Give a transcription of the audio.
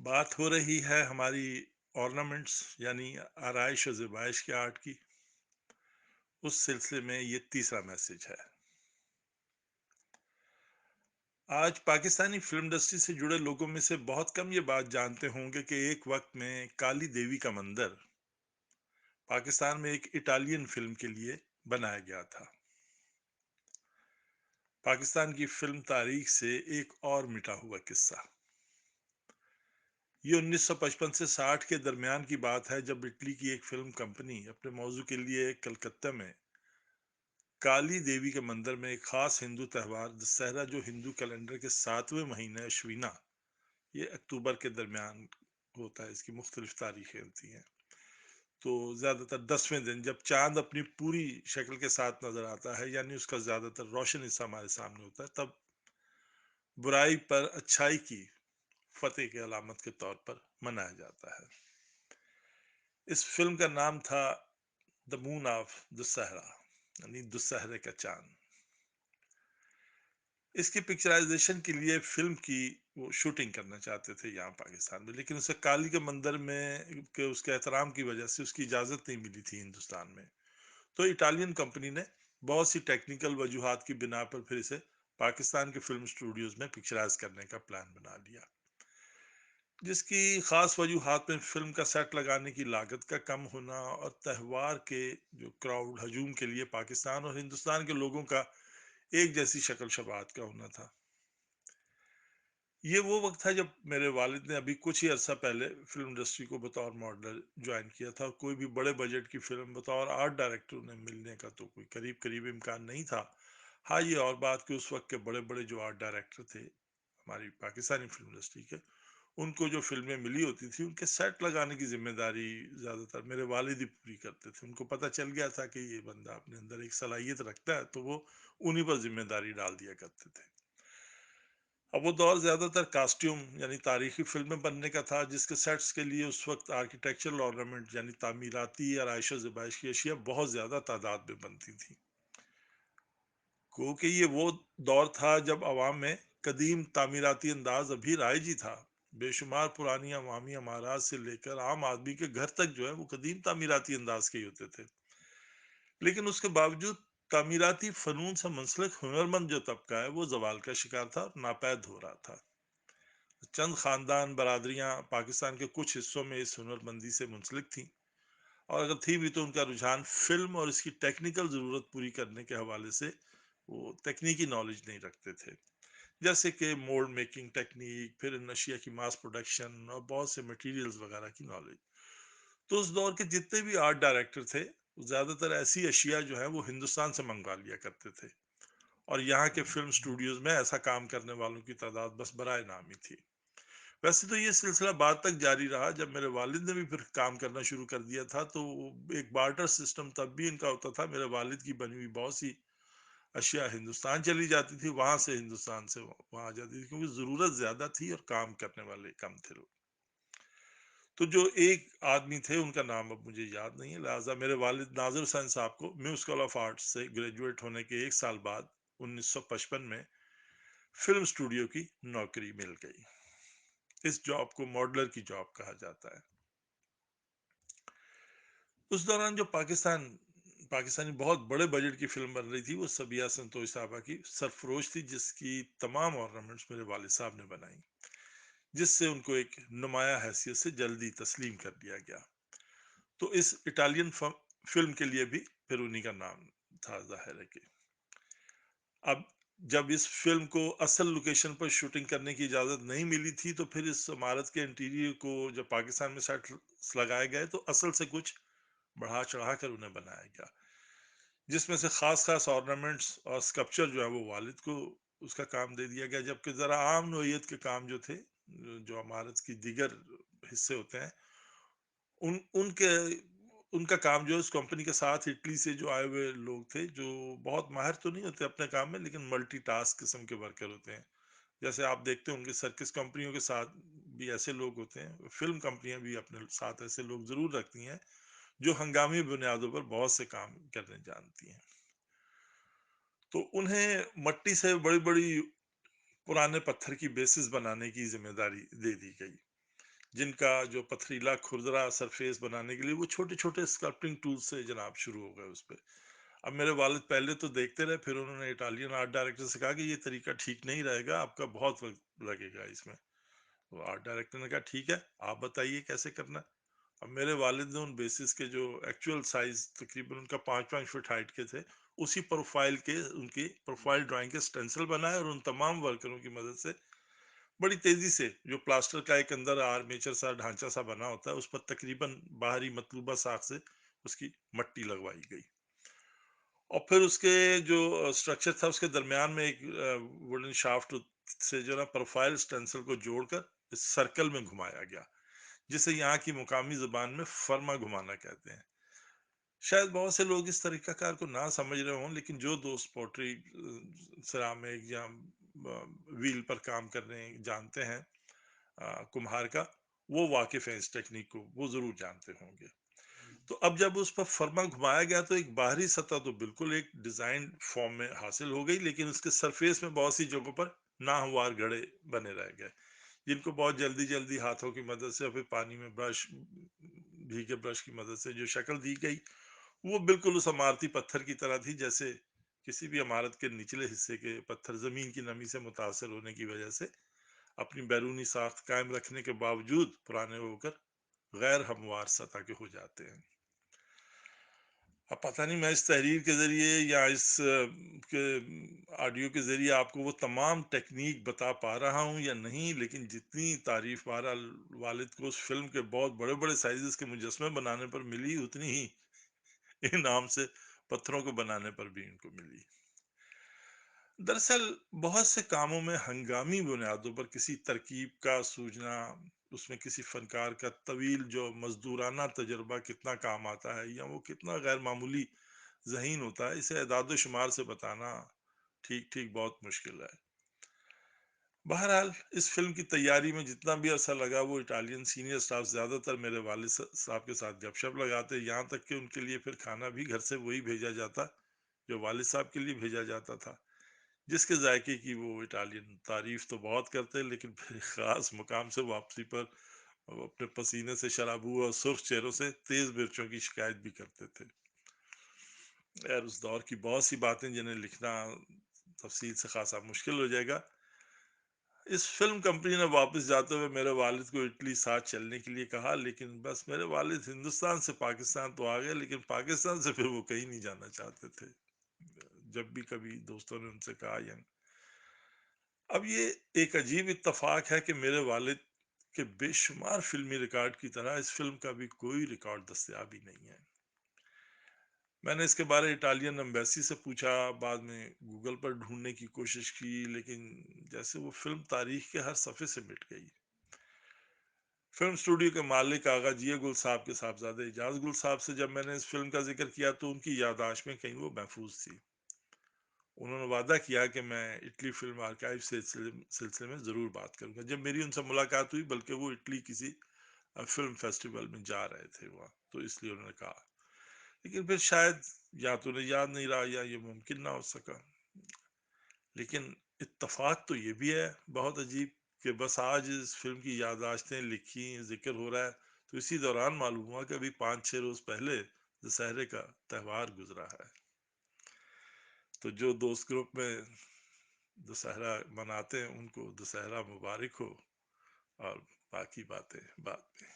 बात हो रही है हमारी ऑर्नामेंट्स यानी आरइश और ज़ेबाइश के आर्ट की। उस सिलसिले में ये तीसरा मैसेज है। आज पाकिस्तानी फिल्म इंडस्ट्री से जुड़े लोगों में से बहुत कम ये बात जानते होंगे कि एक वक्त में काली देवी का मंदिर पाकिस्तान में एक इटालियन फिल्म के लिए बनाया गया था। पाकिस्तान की फिल्म तारीख से एक और मिटा हुआ किस्सा। ये 1955 से 60 के दरमियान की बात है, जब इटली की एक फिल्म कंपनी अपने मौजू के लिए कलकत्ता में काली देवी के मंदिर में एक खास हिंदू त्यौहार दशहरा, जो हिंदू कैलेंडर के 7वें महीने अश्विना, ये अक्टूबर के दरमियान होता है, इसकी मुख्तलिफ तारीखें होती हैं। तो ज्यादातर 10वें दिन जब चांद अपनी पूरी शक्ल के साथ नजर आता है, यानी उसका ज्यादातर रोशन हिस्सा हमारे सामने होता है, तब बुराई पर अच्छाई की फतेह की अलामत के तौर पर मनाया जाता है। इस फिल्म का नाम था द मून ऑफ दुसहरा, यानी दुसहरे का चांद। इसकी पिक्चराइजेशन के लिए फिल्म की वो शूटिंग करना चाहते थे यहाँ पाकिस्तान में, लेकिन उसे काली के मंदिर में के उसके एहतराम की वजह से उसकी इजाज़त नहीं मिली थी हिंदुस्तान में। तो इटालियन कंपनी ने बहुत सी टेक्निकल वजूहात की बिना पर फिर इसे पाकिस्तान के फिल्म स्टूडियोज में पिक्चराइज करने का प्लान बना लिया, जिसकी खास वजूहात में फिल्म का सेट लगाने की लागत का कम होना और त्यौहार के जो क्राउड हजूम के लिए पाकिस्तान और हिंदुस्तान के लोगों का एक जैसी शक्ल शबात का होना था। ये वो वक्त था जब मेरे वालिद ने अभी कुछ ही अरसा पहले फिल्म इंडस्ट्री को बतौर मॉडलर ज्वाइन किया था, और कोई भी बड़े बजट की फिल्म बतौर आर्ट डायरेक्टर उन्हें मिलने का तो कोई करीब करीब इम्कान नहीं था। हाँ, ये और बात कि उस वक्त के बड़े बड़े जो आर्ट डायरेक्टर थे हमारी पाकिस्तानी फिल्म इंडस्ट्री के, उनको जो फिल्में मिली होती थी उनके सेट लगाने की जिम्मेदारी ज्यादातर मेरे वालिद ही पूरी करते थे। उनको पता चल गया था कि ये बंदा अपने अंदर एक सलाहियत रखता है, तो वो उन्हीं पर जिम्मेदारी डाल दिया करते थे। अब वो दौर ज्यादातर कास्ट्यूम यानी तारीखी फिल्में बनने का था, जिसके सेट्स के लिए उस वक्त आर्किटेक्चरल ऑर्नामेंट यानी तामीराती और आयशा ज़बाइश की अशिया बहुत ज्यादा तादाद में बनती थी, क्योंकि ये वो दौर था जब अवाम में कदीम तामीराती अंदाज अभी राइज ही था। बेशुमार पुरानी अवामी इमारत से लेकर आम आदमी के घर तक जो है वो कदीम तामीराती अंदाज के ही होते थे। लेकिन उसके बावजूद तामीराती फनून से मुंसलिक हुनरमंद जो तबका है वो जवाल का शिकार था और नापैद हो रहा था। चंद खानदान बरादरियां पाकिस्तान के कुछ हिस्सों में इस हुनरमंदी से मुंसलिक थीं, और अगर थी भी तो उनका रुझान फिल्म और इसकी टेक्निकल ज़रूरत पूरी करने के हवाले से वो तकनीकी नॉलेज नहीं रखते थे, जैसे कि मोल्ड मेकिंग टेक्निक, फिर नशिया की मास प्रोडक्शन और बहुत से मटेरियल्स वगैरह की नॉलेज। तो उस दौर के जितने भी आर्ट डायरेक्टर थे, ज़्यादातर ऐसी अशिया जो है वो हिंदुस्तान से मंगवा लिया करते थे, और यहाँ के फिल्म स्टूडियोज में ऐसा काम करने वालों की तादाद बस बराए नाम ही थी। वैसे तो ये सिलसिला बाद तक जारी रहा, जब मेरे वालिद ने भी फिर काम करना शुरू कर दिया था, तो एक बार्टर सिस्टम तब भी इनका होता था। मेरे वालिद की बनी हुई बहुत सी अशिया हिंदुस्तान चली जाती थी, वहां से हिंदुस्तान से वहां आ जाती थी, क्योंकि जरूरत ज्यादा थी और काम करने वाले कम थे लोग। तो जो एक आदमी थे उनका नाम अब मुझे याद नहीं है, लिहाजा मेरे वालिद नाजिर हुसैन साहब को म्यूजिकल ऑफ आर्ट्स से ग्रेजुएट होने के एक साल बाद 1955 में फिल्म स्टूडियो की नौकरी मिल गई। इस जॉब को मॉडलर की जॉब कहा जाता है। उस दौरान जो पाकिस्तानी बहुत बड़े बजट की फिल्म बन रही थी, वो सबिया संतोष साहबा की सरफरोश थी, जिसकी तमाम ऑर्नामेंट्स मेरे वालिद साहब ने बनाई, जिससे उनको एक नुमाया हैसियत से जल्दी तस्लीम कर दिया गया। तो इस इटालियन फिल्म के लिए भी फिर उन्हीं का नाम था, जाहिर है कि। अब जब इस फिल्म को असल लोकेशन पर शूटिंग करने की इजाज़त नहीं मिली थी, तो फिर इस इमारत के इंटीरियर को जब पाकिस्तान में सेट लगाए गए, तो असल से कुछ बढ़ा चढ़ा कर उन्हें बनाया गया, जिसमें से खास खास ऑर्नामेंट्स और स्कल्पचर जो है वो वालिद को उसका काम दे दिया गया, जबकि ज़रा आम नोयत के काम जो थे, जो इमारत की दीगर हिस्से होते हैं, उन उनके उनका काम जो है उस कंपनी के साथ इटली से जो आए हुए लोग थे, जो बहुत माहिर तो नहीं होते अपने काम में, लेकिन मल्टीटास्क किस्म के वर्कर होते हैं। जैसे आप देखते होंगे सर्किस कंपनियों के साथ भी ऐसे लोग होते हैं, फिल्म कंपनियां भी अपने साथ ऐसे लोग जरूर रखती हैं, जो हंगामी बुनियादों पर बहुत से काम करने जानती हैं। तो उन्हें मट्टी से बड़ी बड़ी पुराने पत्थर की बेसिस बनाने की जिम्मेदारी दे दी गई, जिनका जो पथरीला खुरदरा सरफेस बनाने के लिए वो छोटे छोटे स्कल्पटिंग टूल से जनाब शुरू हो गए उस पे। अब मेरे वालिद पहले तो देखते रहे, फिर उन्होंने इटालियन आर्ट डायरेक्टर से कहा कि ये तरीका ठीक नहीं रहेगा, आपका बहुत वक्त लगेगा इसमें। तो आर्ट डायरेक्टर ने कहा ठीक है, आप बताइए कैसे करना है। अब मेरे वालिद ने उन बेसिस के जो एक्चुअल साइज तकरीबन उनका 5-5 फीट हाइट के थे, उसी प्रोफाइल के उनकी प्रोफाइल ड्राइंग के स्टेंसिल बनाए और उन तमाम वर्करों की मदद से बड़ी तेजी से जो प्लास्टर का एक अंदर आर्मेचर सा ढांचा सा बना होता है उस पर तकरीबन बाहरी मतलूबा साख से उसकी मट्टी लगवाई गई। और फिर उसके जो स्ट्रक्चर था उसके दरमियान में एक वुडन शाफ्ट से जो ना प्रोफाइल स्टेंसिल को जोड़कर इस सर्कल में घुमाया गया, जिसे यहाँ की मुकामी जुबान में फर्मा घुमाना कहते हैं। शायद बहुत से लोग इस तरीका कार को ना समझ रहे हों, लेकिन जो दोस्त पोट्री सिरामिक या व्हील पर काम करने जानते हैं, कुम्हार का, वो वाकिफ है इस टेक्निक को, वो जरूर जानते होंगे। तो अब जब उस पर फर्मा घुमाया गया तो एक बाहरी सतह तो बिल्कुल एक डिजाइन फॉर्म में हासिल हो गई, लेकिन उसके सरफेस में बहुत सी जगहों पर नाहवार गड़े बने रह गए, जिनको बहुत जल्दी जल्दी हाथों की मदद से और फिर पानी में ब्रश, भीगे ब्रश की मदद से जो शक्ल दी गई, वो बिल्कुल उस इमारती पत्थर की तरह थी, जैसे किसी भी इमारत के निचले हिस्से के पत्थर जमीन की नमी से मुतासर होने की वजह से अपनी बैरूनी साख्त कायम रखने के बावजूद पुराने होकर गैर हमवार सतह के हो जाते हैं। अब पता नहीं मैं इस तहरीर के जरिए या इस के ऑडियो के जरिए आपको वो तमाम टेक्निक बता पा रहा हूँ या नहीं, लेकिन जितनी तारीफ बहरहाल वालिद को उस फिल्म के बहुत बड़े बड़े साइजेस के मुजस्मे बनाने पर मिली, उतनी ही इनाम से पत्थरों को बनाने पर भी इनको मिली। दरअसल बहुत से कामों में हंगामी बुनियादों पर किसी तरकीब का सूझना, उसमें किसी फनकार का तवील जो मजदूराना तजर्बा कितना काम आता है या वो कितना गैर मामूली जहीन होता है, इसे एदाद शुमार से बताना ठीक ठीक बहुत मुश्किल है। बहरहाल इस फिल्म की तैयारी में जितना भी अरसा लगा, वो इटालियन सीनियर स्टाफ ज्यादातर मेरे वालिद साहब के साथ गपशप लगाते, यहाँ तक कि उनके लिए फिर खाना भी घर से वही भेजा जाता जो वालिद साहब के लिए भेजा जाता था, जिसके जायके की वो इटालियन तारीफ तो बहुत करते, लेकिन फिर खास मुकाम से वापसी पर वो अपने पसीने से शराबू और सुर्ख चेहरों से तेज मिर्चों की शिकायत भी करते थे। यार उस दौर की बहुत सी बातें जिन्हें लिखना तफसील से खासा मुश्किल हो जाएगा। इस फिल्म कंपनी ने वापस जाते हुए मेरे वालिद को इटली साथ चलने के लिए कहा, लेकिन बस मेरे वालिद हिंदुस्तान से पाकिस्तान तो आ गए, लेकिन पाकिस्तान से फिर वो कहीं नहीं जाना चाहते थे, जब भी कभी दोस्तों ने उनसे कहा या। अब ये एक अजीब इत्तेफाक है कि मेरे वालिद के बेशुमार फिल्मी रिकॉर्ड की तरह इस फिल्म का भी कोई रिकॉर्ड दस्तयाब ही नहीं है। मैंने इसके बारे इटालियन एम्बेसी से पूछा, बाद में गूगल पर ढूंढने की कोशिश की, लेकिन जैसे वो फिल्म तारीख के हर सफ़े से मिट गई। फिल्म स्टूडियो के मालिक आगा जिया गुल साहब के साहबजादे एजाज गुल साहब से जब मैंने इस फिल्म का जिक्र किया तो उनकी याददाश्त में कहीं वो महफूज थी। उन्होंने वादा किया कि मैं इटली फिल्म आर्काइव सिलसिले में ज़रूर बात करूंगा। जब मेरी उनसे मुलाकात हुई, बल्कि वो इटली किसी फिल्म फेस्टिवल में जा रहे थे वहाँ, तो इसलिए उन्होंने कहा, लेकिन फिर शायद या तो उन्हें याद नहीं रहा या ये मुमकिन ना हो सका। लेकिन इत्तेफाक तो ये भी है बहुत अजीब कि बस आज इस फिल्म की याददाश्तें लिखी, जिक्र हो रहा है, तो इसी दौरान मालूम हुआ कि अभी 5-6 रोज पहले दशहरे का त्यौहार गुजरा है। तो जो दोस्त ग्रुप में दशहरा मनाते हैं उनको दशहरा मुबारक हो, और बाकी बातें बाद में।